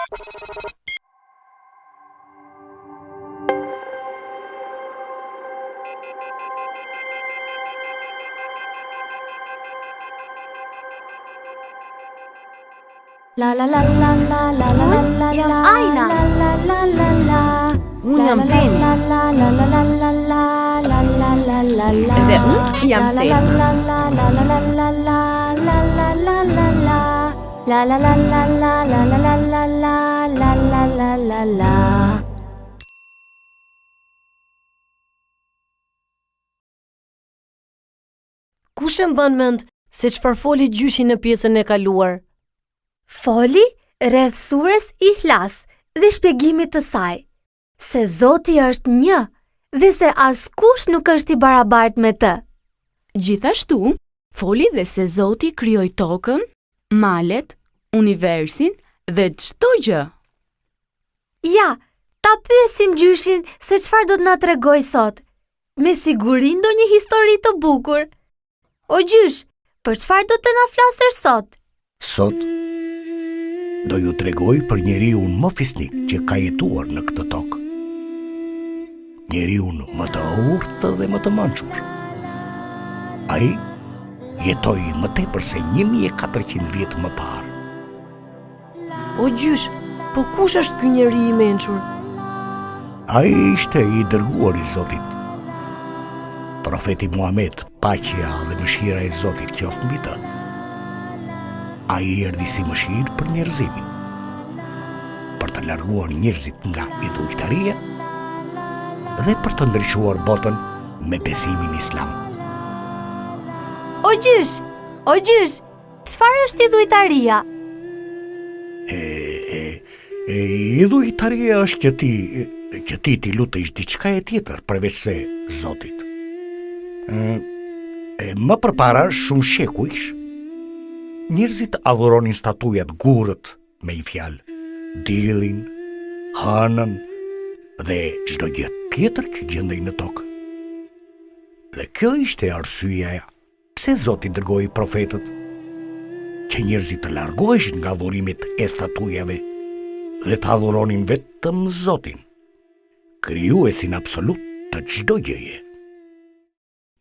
La la la la la la la la la. Jam Ajna. La la la la la. Unë jam Beni. La la la la la la la la la la la la. Dhe unë jam Sel. La la la la la la la la la la la la la. La la la la la la la la la la la la la la. Kush e mban mend se çfarë foli gjyshi në pjesën e kaluar? Foli rreth surës Ihlas dhe shpjegimit të saj, se Zoti është një dhe se askush nuk është i barabartë me të. Gjithashtu, foli dhe se Zoti krijoi tokën, malet, universin dhe çdo gjë. Ja, ta pyesim gjyshin se çfarë do të na tregoj sot. Me siguri ndonjë histori të bukur. O gjysh, për çfarë do të na flasësh sot? Sot do ju tregoj për njeriu më fisnik që ka jetuar në këtë tokë. Njeriu më të urtë dhe më të mençur. Ai jetoi më tepër se 1400 vjet më parë. O gjysh, po kush është ky njeri i mençur? Ai ishte i dërguar i Zotit. Profeti Muhamet, paqja dhe mëshira e Zotit qoftë mbi të. Ai erdhi si mëshirë për njerëzimin, për të larguar njerëzit nga idhujtaria dhe për të ndryshuar botën me besimin islam. O gjysh, çfarë është idhujtaria? Idhujtaria është që ti lutesh diçka e tjetër përveç se Zotit. Më përpara shumë shekujsh, njerëzit adhuronin statujat gurët me i fjalë, diellin, hënën dhe çdo gjë tjetër që gjendej në tokë. Dhe kjo ishte arsyeja pse Zoti dërgoi profetët, që njerëzit të largoheshin nga adhurimit e statujave dhe të adhuronin vetëm Zotin, krijuesin absolut të çdo gjëje.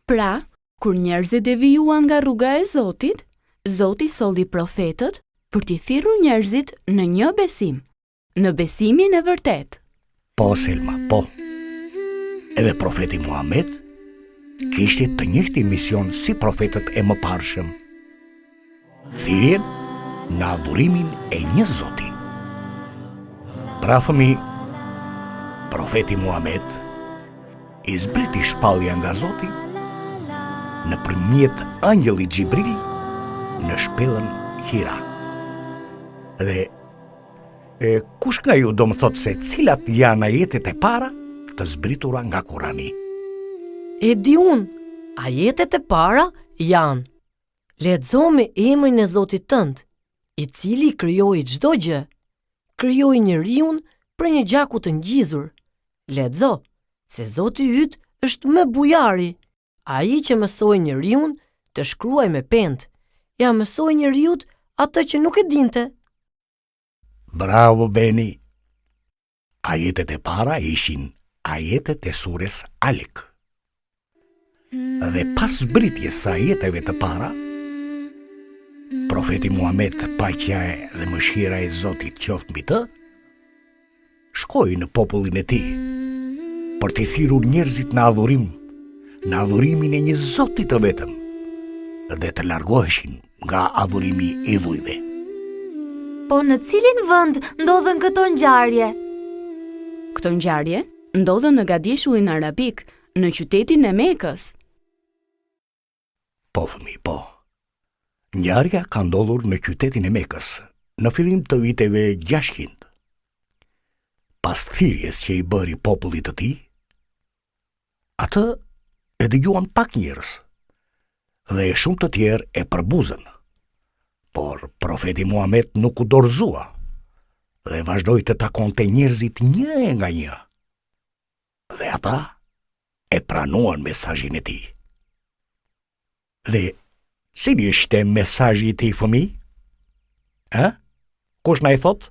Pra, kur njerëzit devijuan nga rruga e Zotit, Zoti solli profetët për t'i thirrur njerëzit në një besim, në besimin e vërtet. Po, Selma, po. Edhe profeti Muhamet kishte të njëjtin mision si profetët e mëparshëm. Thirrjen në adhurimin e një Zoti. Pra fëmi, profeti Muhamet i zbriti shpallja nga Zoti nëpërmjet angjëllit Xhibril në shpellën Hira. Dhe kush nga ju do më thot se cilat janë ajetet e para të zbritura nga Kurani? E di unë, ajetet e para janë: lexo me emrin e Zotit tënd, i cili krijoi çdo gjë. Krijoi njeriun për një gjaku të ngjizur. Lexo se Zoti yt është më bujari, ai që mësoi njeriun të shkruaj me pent. Ja mësoi njeriut atë që nuk e dinte. Bravo, Beni! Ajetet e para ishin ajetet e surës Alek. Dhe pas zbritjes së ajeteve të para, profeti Muhamet, paqja dhe mëshira e Zotit qoftë mbi të, shkoi në popullin e tij për t'i thirrur njerëzit në adhurimin e një Zoti të vetëm, dhe të largoheshin nga adhurimi i idhujve. Po në cilin vend ndodhen këto ngjarje? Këto ngjarje ndodhen në Gadishullin Arabik, në qytetin e Mekës. Po, fëmi, po. Ngjarja ka ndodhur në qytetin e Mekës, në fillim të viteve 600. Pas thirrjes që i bëri popullit të tij, atë e dëgjuan pak njerëz, dhe shumë të tjerë e përbuzën. Por profeti Muhamet nuk u dorëzua dhe vazhdoi të takonte njerëzit një nga një. Dhe ata e pranuan mesazhin e tij. Dhe cili ishte mesazhi i tij, fëmi? Kush na i thot?